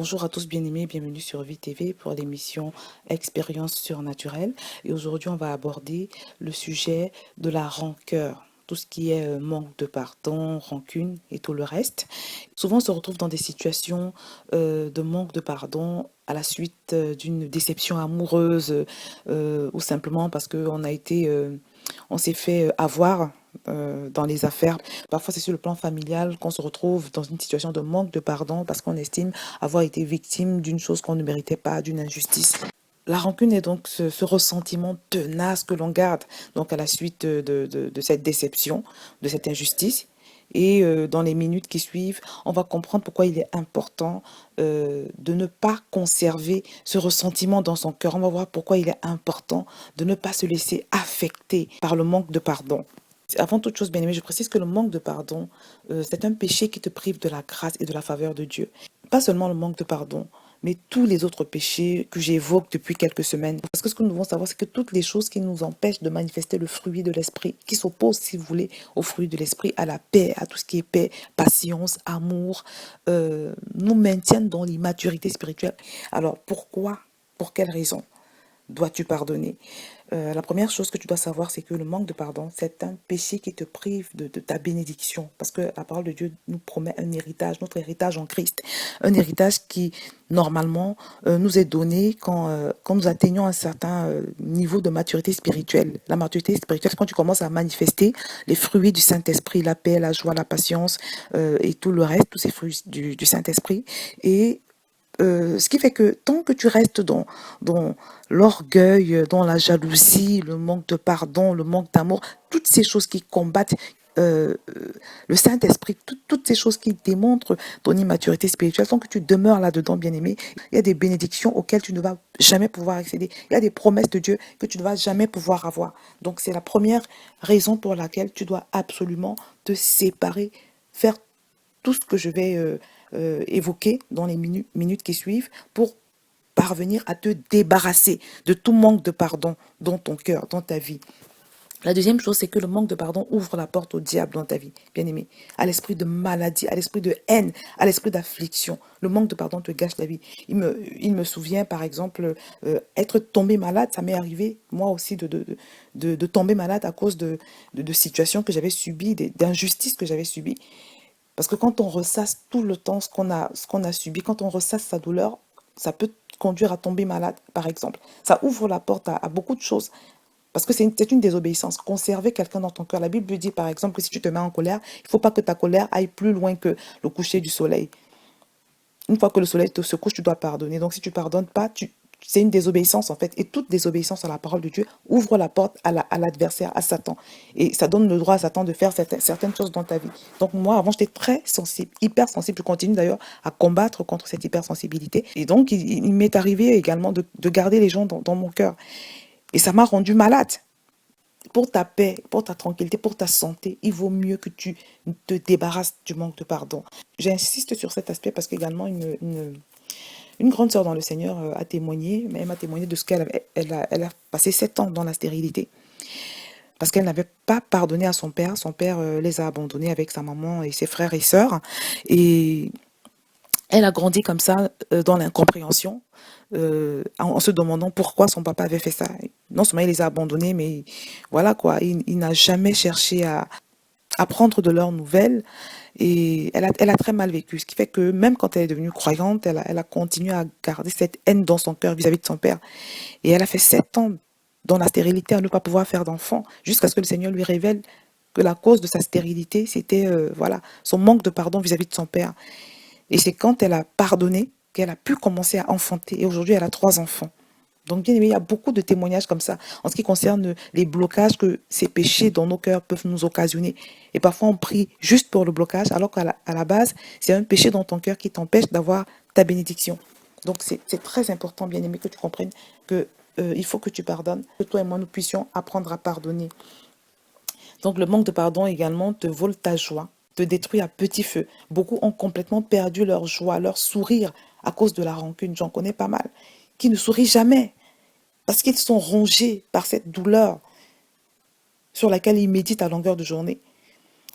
Bonjour à tous bien-aimés, bienvenue sur Vie TV pour l'émission Expérience surnaturelle. Et aujourd'hui, on va aborder le sujet de la rancœur, tout ce qui est manque de pardon, rancune et tout le reste. Souvent, on se retrouve dans des situations de manque de pardon à la suite d'une déception amoureuse ou simplement parce on s'est fait avoir dans les affaires. Parfois, c'est sur le plan familial qu'on se retrouve dans une situation de manque de pardon parce qu'on estime avoir été victime d'une chose qu'on ne méritait pas, d'une injustice. La rancune est donc ce ressentiment tenace que l'on garde donc à la suite de cette déception, de cette injustice. Et dans les minutes qui suivent, on va comprendre pourquoi il est important de ne pas conserver ce ressentiment dans son cœur. On va voir pourquoi il est important de ne pas se laisser affecter par le manque de pardon. Avant toute chose, bien aimé, je précise que le manque de pardon, c'est un péché qui te prive de la grâce et de la faveur de Dieu. Pas seulement le manque de pardon, mais tous les autres péchés que j'évoque depuis quelques semaines. Parce que ce que nous devons savoir, c'est que toutes les choses qui nous empêchent de manifester le fruit de l'esprit, qui s'opposent, si vous voulez, au fruit de l'esprit, à la paix, à tout ce qui est paix, patience, amour, nous maintiennent dans l'immaturité spirituelle. Alors pourquoi? Pour quelle raison dois-tu pardonner? La première chose que tu dois savoir, c'est que le manque de pardon, c'est un péché qui te prive de ta bénédiction. Parce que la parole de Dieu nous promet un héritage, notre héritage en Christ. Un héritage qui, normalement, nous est donné quand nous atteignons un certain niveau de maturité spirituelle. La maturité spirituelle, c'est quand tu commences à manifester les fruits du Saint-Esprit, la paix, la joie, la patience et tout le reste, tous ces fruits du Saint-Esprit. Et ce qui fait que tant que tu restes dans l'orgueil, dans la jalousie, le manque de pardon, le manque d'amour, toutes ces choses qui combattent le Saint-Esprit, toutes ces choses qui démontrent ton immaturité spirituelle, tant que tu demeures là-dedans, bien-aimé, il y a des bénédictions auxquelles tu ne vas jamais pouvoir accéder. Il y a des promesses de Dieu que tu ne vas jamais pouvoir avoir. Donc c'est la première raison pour laquelle tu dois absolument te séparer, faire tout ce que je vais évoquer dans les minutes qui suivent pour parvenir à te débarrasser de tout manque de pardon dans ton cœur, dans ta vie. La deuxième chose, c'est que le manque de pardon ouvre la porte au diable dans ta vie, bien-aimé, à l'esprit de maladie, à l'esprit de haine, à l'esprit d'affliction. Le manque de pardon te gâche la vie. Il me souvient, par exemple, être tombé malade. Ça m'est arrivé, moi aussi, de tomber malade à cause de situations que j'avais subies, d'injustices que j'avais subies. Parce que quand on ressasse tout le temps ce qu'on a subi, quand on ressasse sa douleur, ça peut conduire à tomber malade, par exemple. Ça ouvre la porte à beaucoup de choses. Parce que c'est une désobéissance. Conserver quelqu'un dans ton cœur. La Bible dit, par exemple, que si tu te mets en colère, il ne faut pas que ta colère aille plus loin que le coucher du soleil. Une fois que le soleil se couche, tu dois pardonner. Donc si tu ne pardonnes pas, c'est une désobéissance en fait. Et toute désobéissance à la parole de Dieu ouvre la porte à l'adversaire, à Satan. Et ça donne le droit à Satan de faire certaines choses dans ta vie. Donc moi, avant, j'étais très sensible, hyper sensible. Je continue d'ailleurs à combattre contre cette hypersensibilité. Et donc, il m'est arrivé également de garder les gens dans mon cœur. Et ça m'a rendu malade. Pour ta paix, pour ta tranquillité, pour ta santé, il vaut mieux que tu te débarrasses du manque de pardon. J'insiste sur cet aspect parce qu'également, une grande sœur dans le Seigneur a témoigné, mais elle m'a témoigné de ce qu'elle a passé 7 ans dans la stérilité. Parce qu'elle n'avait pas pardonné à son père. Son père les a abandonnés avec sa maman et ses frères et sœurs. Et elle a grandi comme ça, dans l'incompréhension, en se demandant pourquoi son papa avait fait ça. Non seulement il les a abandonnés, mais voilà quoi, il n'a jamais cherché à prendre de leurs nouvelles. Et elle a très mal vécu. Ce qui fait que même quand elle est devenue croyante, elle a continué à garder cette haine dans son cœur vis-à-vis de son père. Et elle a fait 7 ans dans la stérilité à ne pas pouvoir faire d'enfant, jusqu'à ce que le Seigneur lui révèle que la cause de sa stérilité, c'était voilà, son manque de pardon vis-à-vis de son père. Et c'est quand elle a pardonné qu'elle a pu commencer à enfanter. Et aujourd'hui, elle a 3 enfants. Donc, bien aimé, il y a beaucoup de témoignages comme ça en ce qui concerne les blocages que ces péchés dans nos cœurs peuvent nous occasionner. Et parfois, on prie juste pour le blocage, alors qu'à la base, c'est un péché dans ton cœur qui t'empêche d'avoir ta bénédiction. Donc, c'est très important, bien aimé, que tu comprennes que il faut que tu pardonnes, que toi et moi, nous puissions apprendre à pardonner. Donc, le manque de pardon également te vole ta joie, te détruit à petit feu. Beaucoup ont complètement perdu leur joie, leur sourire à cause de la rancune. J'en connais pas mal qui ne sourient jamais parce qu'ils sont rongés par cette douleur sur laquelle ils méditent à longueur de journée.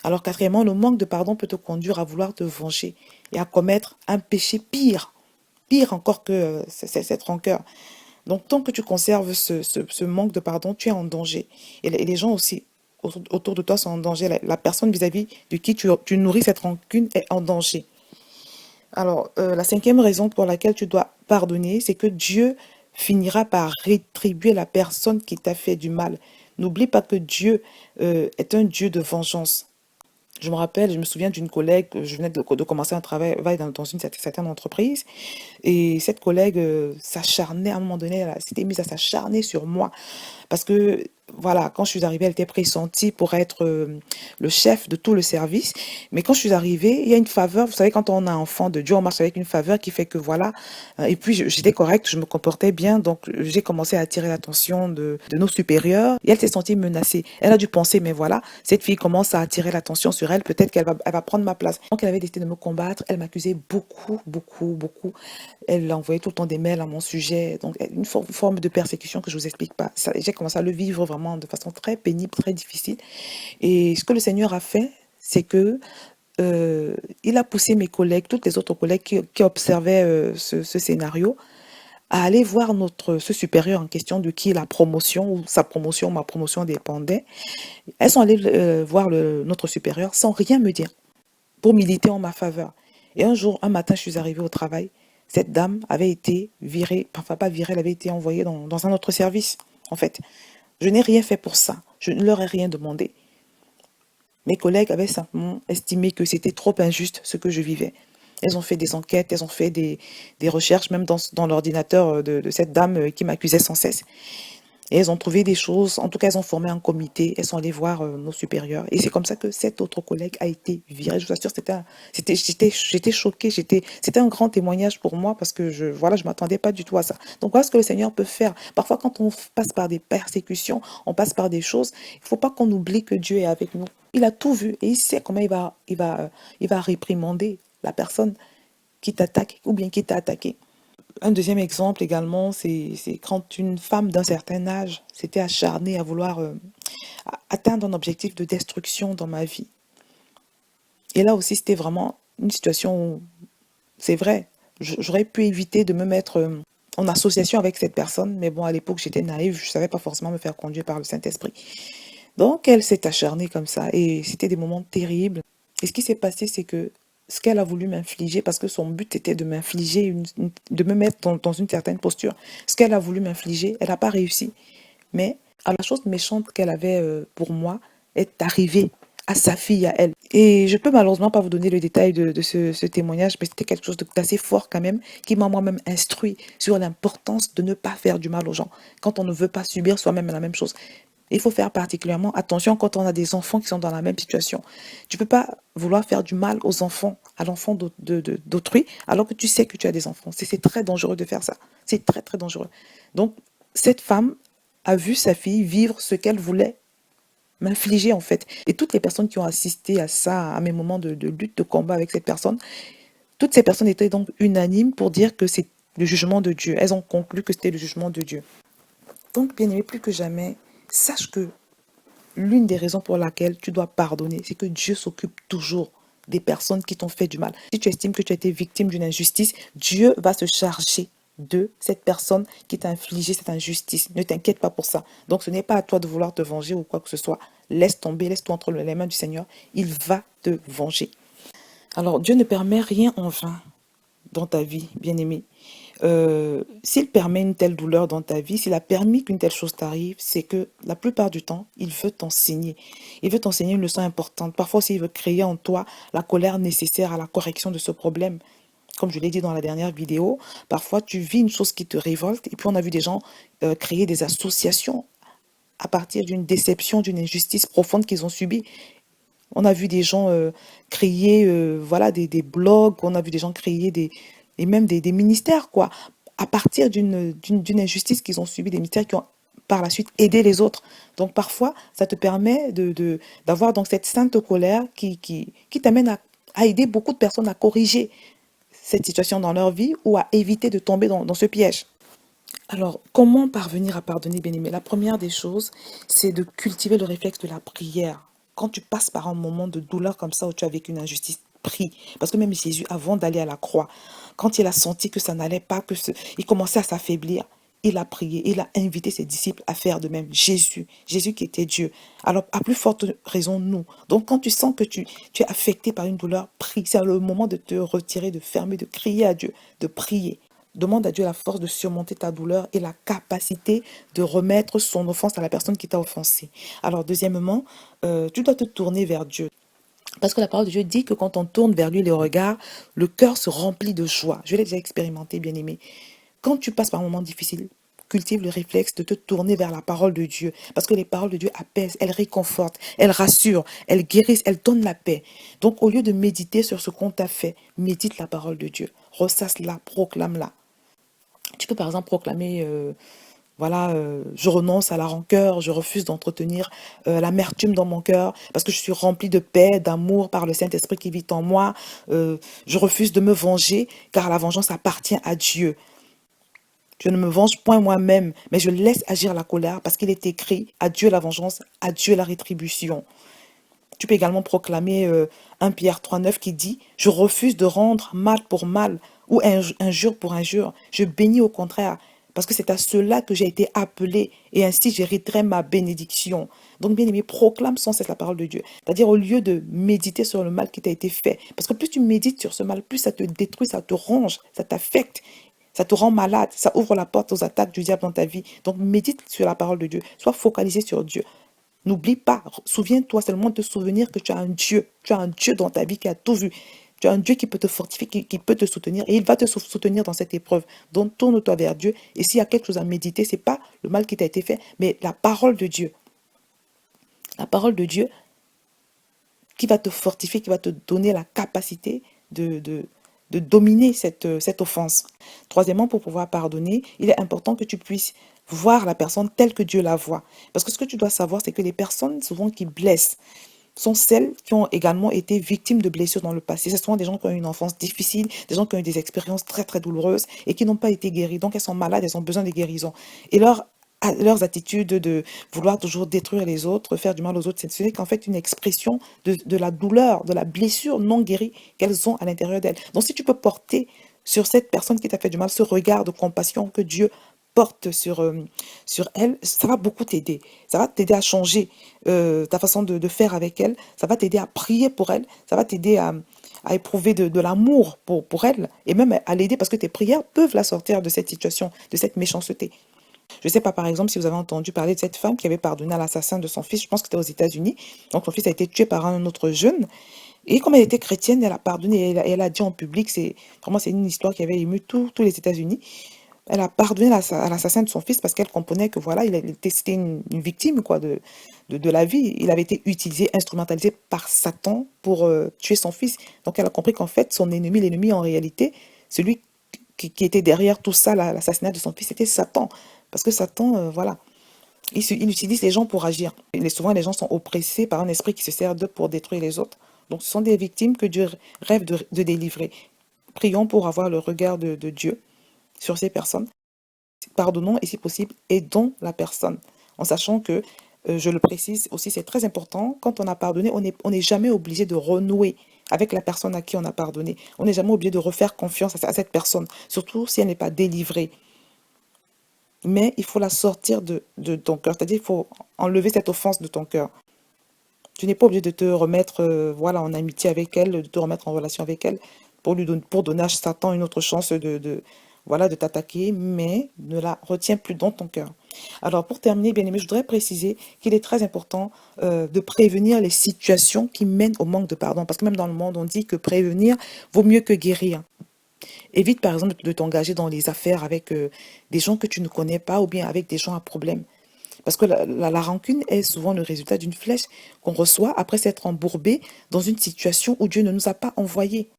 Alors quatrièmement, le manque de pardon peut te conduire à vouloir te venger et à commettre un péché pire, pire encore que cette rancœur. Donc, tant que tu conserves ce manque de pardon, tu es en danger. Et les gens aussi autour de toi sont en danger. La personne vis-à-vis de qui tu nourris cette rancune est en danger. Alors, la cinquième raison pour laquelle tu dois pardonner, c'est que Dieu finira par rétribuer la personne qui t'a fait du mal. N'oublie pas que Dieu est un Dieu de vengeance. Je me souviens d'une collègue, je venais de commencer un travail dans une certaine entreprise, et cette collègue s'acharnait à un moment donné, elle s'était mise à s'acharner sur moi, parce que, voilà, quand je suis arrivée, elle était pressentie pour être le chef de tout le service, mais quand je suis arrivée, il y a une faveur, vous savez, quand on a un enfant de Dieu, on marche avec une faveur qui fait que, voilà, et puis j'étais correcte, je me comportais bien, donc j'ai commencé à attirer l'attention de nos supérieurs, et elle s'est sentie menacée. Elle a dû penser, mais voilà, cette fille commence à attirer l'attention sur elle, peut-être elle va prendre ma place. Donc elle avait décidé de me combattre, elle m'accusait beaucoup, beaucoup, beaucoup. Elle envoyait tout le temps des mails à mon sujet, donc une forme de persécution que je vous explique pas. J'ai commencé à le vivre vraiment de façon très pénible, très difficile. Et ce que le Seigneur a fait, c'est que il a poussé mes collègues, toutes les autres collègues qui observaient ce scénario, à aller voir ce supérieur en question de qui la promotion ou sa promotion, ma promotion dépendait. Elles sont allées voir notre supérieur sans rien me dire pour militer en ma faveur. Et un matin, je suis arrivée au travail. Cette dame avait été virée, enfin pas virée, elle avait été envoyée dans un autre service, en fait. Je n'ai rien fait pour ça. Je ne leur ai rien demandé. Mes collègues avaient simplement estimé que c'était trop injuste ce que je vivais. Elles ont fait des enquêtes, elles ont fait des recherches, même dans l'ordinateur de cette dame qui m'accusait sans cesse. Et elles ont trouvé des choses, en tout cas elles ont formé un comité, elles sont allées voir nos supérieurs. Et c'est comme ça que cette autre collègue a été virée. Je vous assure, j'étais choquée, c'était un grand témoignage pour moi parce que voilà, je m'attendais pas du tout à ça. Donc voilà ce que le Seigneur peut faire. Parfois quand on passe par des persécutions, on passe par des choses, il faut pas qu'on oublie que Dieu est avec nous. Il a tout vu et il sait comment il va réprimander la personne qui t'attaque ou bien qui t'a attaqué. Un deuxième exemple également, c'est quand une femme d'un certain âge s'était acharnée à vouloir atteindre un objectif de destruction dans ma vie. Et là aussi, c'était vraiment une situation où, c'est vrai, j'aurais pu éviter de me mettre en association avec cette personne, mais bon, à l'époque, j'étais naïve, je ne savais pas forcément me faire conduire par le Saint-Esprit. Donc, elle s'est acharnée comme ça, et c'était des moments terribles. Et ce qui s'est passé, c'est que ce qu'elle a voulu m'infliger, parce que son but était de m'infliger, de me mettre dans une certaine posture. Ce qu'elle a voulu m'infliger, elle n'a pas réussi. Mais à la chose méchante qu'elle avait pour moi est arrivée à sa fille, à elle. Et je peux malheureusement pas vous donner le détail de ce témoignage, mais c'était quelque chose d'assez fort quand même, qui m'a moi-même instruit sur l'importance de ne pas faire du mal aux gens, quand on ne veut pas subir soi-même la même chose. Il faut faire particulièrement attention quand on a des enfants qui sont dans la même situation. Tu ne peux pas vouloir faire du mal aux enfants, à l'enfant d'autrui, alors que tu sais que tu as des enfants. C'est très dangereux de faire ça. C'est très, très dangereux. Donc, cette femme a vu sa fille vivre ce qu'elle voulait m'infliger, en fait. Et toutes les personnes qui ont assisté à ça, à mes moments de lutte, de combat avec cette personne, toutes ces personnes étaient donc unanimes pour dire que c'est le jugement de Dieu. Elles ont conclu que c'était le jugement de Dieu. Donc, bien aimé, plus que jamais, sache que l'une des raisons pour laquelle tu dois pardonner, c'est que Dieu s'occupe toujours des personnes qui t'ont fait du mal. Si tu estimes que tu as été victime d'une injustice, Dieu va se charger de cette personne qui t'a infligé cette injustice. Ne t'inquiète pas pour ça. Donc ce n'est pas à toi de vouloir te venger ou quoi que ce soit. Laisse tomber, laisse-toi entre les mains du Seigneur. Il va te venger. Alors Dieu ne permet rien en vain dans ta vie, bien-aimé. S'il permet une telle douleur dans ta vie, s'il a permis qu'une telle chose t'arrive, c'est que la plupart du temps, il veut t'enseigner. Il veut t'enseigner une leçon importante. Parfois aussi, il veut créer en toi la colère nécessaire à la correction de ce problème. Comme je l'ai dit dans la dernière vidéo, parfois tu vis une chose qui te révolte et puis on a vu des gens créer des associations à partir d'une déception, d'une injustice profonde qu'ils ont subie. On a vu des gens créer voilà, des blogs, on a vu des gens créer et même des ministères, quoi, à partir d'une injustice qu'ils ont subie, des ministères qui ont par la suite aidé les autres. Donc parfois, ça te permet d'avoir donc cette sainte colère qui t'amène à aider beaucoup de personnes à corriger cette situation dans leur vie ou à éviter de tomber dans ce piège. Alors, comment parvenir à pardonner, bien-aimé? La première des choses, c'est de cultiver le réflexe de la prière. Quand tu passes par un moment de douleur comme ça, où tu as vécu une injustice, prie. Parce que même Jésus, avant d'aller à la croix, quand il a senti que ça n'allait pas, il commençait à s'affaiblir, il a prié, il a invité ses disciples à faire de même. Jésus qui était Dieu. Alors, à plus forte raison, nous. Donc, quand tu sens que tu es affecté par une douleur, prie. C'est le moment de te retirer, de fermer, de crier à Dieu, de prier. Demande à Dieu la force de surmonter ta douleur et la capacité de remettre son offense à la personne qui t'a offensé. Alors, deuxièmement, tu dois te tourner vers Dieu. Parce que la parole de Dieu dit que quand on tourne vers lui les regards, le cœur se remplit de joie. Je l'ai déjà expérimenté, bien aimé. Quand tu passes par un moment difficile, cultive le réflexe de te tourner vers la parole de Dieu. Parce que les paroles de Dieu apaisent, elles réconfortent, elles rassurent, elles guérissent, elles donnent la paix. Donc au lieu de méditer sur ce qu'on t'a fait, médite la parole de Dieu. Ressasse-la, proclame-la. Tu peux par exemple proclamer, voilà, je renonce à la rancœur, je refuse d'entretenir l'amertume dans mon cœur, parce que je suis rempli de paix, d'amour par le Saint-Esprit qui vit en moi. Je refuse de me venger, car la vengeance appartient à Dieu. Je ne me venge point moi-même, mais je laisse agir la colère, parce qu'il est écrit, à Dieu la vengeance, à Dieu la rétribution. Tu peux également proclamer 1 Pierre 3,9 qui dit, je refuse de rendre mal pour mal, ou injure pour injure. Je bénis au contraire, parce que c'est à cela que j'ai été appelé, et ainsi j'hériterai ma bénédiction. Donc, bien aimé, proclame sans cesse la parole de Dieu. C'est-à-dire, au lieu de méditer sur le mal qui t'a été fait, parce que plus tu médites sur ce mal, plus ça te détruit, ça te ronge, ça t'affecte, ça te rend malade, ça ouvre la porte aux attaques du diable dans ta vie. Donc, médite sur la parole de Dieu, sois focalisé sur Dieu. N'oublie pas, souviens-toi seulement de te souvenir que tu as un Dieu. Tu as un Dieu dans ta vie qui a tout vu. Tu as un Dieu qui peut te fortifier, qui peut te soutenir. Et il va te soutenir dans cette épreuve. Donc tourne-toi vers Dieu. Et s'il y a quelque chose à méditer, ce n'est pas le mal qui t'a été fait, mais la parole de Dieu. La parole de Dieu qui va te fortifier, qui va te donner la capacité de dominer cette offense. Troisièmement, pour pouvoir pardonner, il est important que tu puisses voir la personne telle que Dieu la voit. Parce que ce que tu dois savoir, c'est que les personnes souvent qui blessent sont celles qui ont également été victimes de blessures dans le passé. Ce sont des gens qui ont eu une enfance difficile, des gens qui ont eu des expériences très très douloureuses et qui n'ont pas été guéris. Donc elles sont malades, elles ont besoin de guérison. Et leurs attitudes de vouloir toujours détruire les autres, faire du mal aux autres, ce n'est qu'en fait une expression de la douleur, de la blessure non guérie qu'elles ont à l'intérieur d'elles. Donc si tu peux porter sur cette personne qui t'a fait du mal ce regard de compassion que Dieu porte sur elle, ça va beaucoup t'aider. Ça va t'aider à changer ta façon de faire avec elle. Ça va t'aider à prier pour elle. Ça va t'aider à éprouver de l'amour pour elle et même à l'aider parce que tes prières peuvent la sortir de cette situation, de cette méchanceté. Je ne sais pas, par exemple, si vous avez entendu parler de cette femme qui avait pardonné à l'assassin de son fils. Je pense que c'était aux États-Unis. Donc, son fils a été tué par un autre jeune. Et comme elle était chrétienne, elle a pardonné. Et elle a dit en public, c'est une histoire qui avait ému tous les États-Unis. Elle a pardonné à l'assassin de son fils parce qu'elle comprenait que voilà, c'était une victime quoi, de la vie. Il avait été utilisé, instrumentalisé par Satan pour tuer son fils. Donc elle a compris qu'en fait, l'ennemi en réalité, celui qui était derrière tout ça, l'assassinat de son fils, c'était Satan. Parce que Satan, voilà, il utilise les gens pour agir. Et souvent, les gens sont oppressés par un esprit qui se sert d'eux pour détruire les autres. Donc ce sont des victimes que Dieu rêve de délivrer. Prions pour avoir le regard de Dieu sur ces personnes. Pardonnons et si possible, aidons la personne. En sachant que, je le précise aussi, c'est très important, quand on a pardonné, on n'est jamais obligé de renouer avec la personne à qui on a pardonné. On n'est jamais obligé de refaire confiance à cette personne, surtout si elle n'est pas délivrée. Mais il faut la sortir de ton cœur, c'est-à-dire il faut enlever cette offense de ton cœur. Tu n'es pas obligé de te remettre voilà, en amitié avec elle, de te remettre en relation avec elle pour donner à Satan une autre chance voilà, de t'attaquer, mais ne la retiens plus dans ton cœur. Alors pour terminer, bien aimé, je voudrais préciser qu'il est très important de prévenir les situations qui mènent au manque de pardon. Parce que même dans le monde, on dit que prévenir vaut mieux que guérir. Évite par exemple de t'engager dans les affaires avec des gens que tu ne connais pas ou bien avec des gens à problème. Parce que la rancune est souvent le résultat d'une flèche qu'on reçoit après s'être embourbé dans une situation où Dieu ne nous a pas envoyés.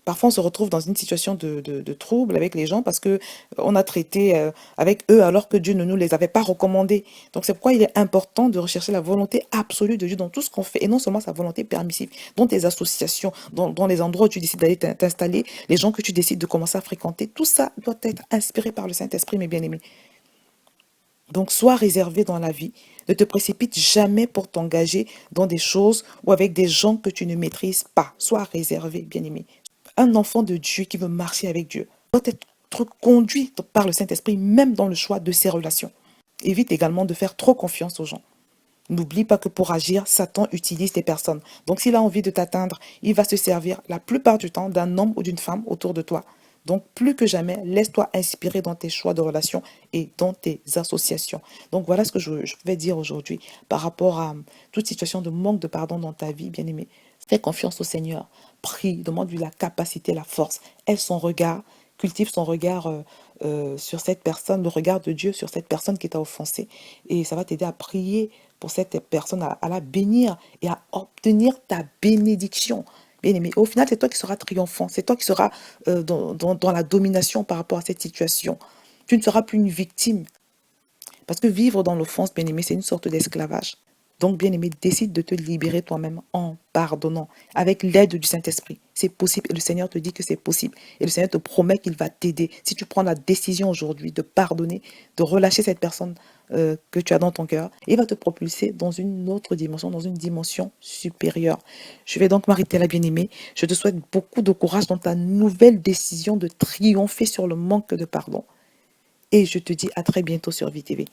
Parfois, on se retrouve dans une situation de trouble avec les gens parce que on a traité avec eux alors que Dieu ne nous les avait pas recommandés. Donc, c'est pourquoi il est important de rechercher la volonté absolue de Dieu dans tout ce qu'on fait et non seulement sa volonté permissive, dans tes associations, dans les endroits où tu décides d'aller t'installer, les gens que tu décides de commencer à fréquenter. Tout ça doit être inspiré par le Saint-Esprit, mes bien-aimés. Donc, sois réservé dans la vie. Ne te précipite jamais pour t'engager dans des choses ou avec des gens que tu ne maîtrises pas. Sois réservé, bien-aimé. Un enfant de Dieu qui veut marcher avec Dieu doit être conduit par le Saint-Esprit, même dans le choix de ses relations. Évite également de faire trop confiance aux gens. N'oublie pas que pour agir, Satan utilise des personnes. Donc s'il a envie de t'atteindre, il va se servir la plupart du temps d'un homme ou d'une femme autour de toi. Donc plus que jamais, laisse-toi inspirer dans tes choix de relations et dans tes associations. Donc voilà ce que je vais dire aujourd'hui par rapport à toute situation de manque de pardon dans ta vie, bien-aimé. Fais confiance au Seigneur. Prie, demande-lui la capacité, la force. Aie son regard, cultive son regard sur cette personne, le regard de Dieu sur cette personne qui t'a offensé. Et ça va t'aider à prier pour cette personne, à la bénir et à obtenir ta bénédiction. Bien-aimé, au final, c'est toi qui seras triomphant, c'est toi qui seras dans la domination par rapport à cette situation. Tu ne seras plus une victime. Parce que vivre dans l'offense, bien-aimé, c'est une sorte d'esclavage. Donc, bien-aimé, décide de te libérer toi-même en pardonnant avec l'aide du Saint-Esprit. C'est possible et le Seigneur te dit que c'est possible. Et le Seigneur te promet qu'il va t'aider. Si tu prends la décision aujourd'hui de pardonner, de relâcher cette personne que tu as dans ton cœur, il va te propulser dans une autre dimension, dans une dimension supérieure. Je vais donc m'arrêter là, bien-aimé. Je te souhaite beaucoup de courage dans ta nouvelle décision de triompher sur le manque de pardon. Et je te dis à très bientôt sur VTV.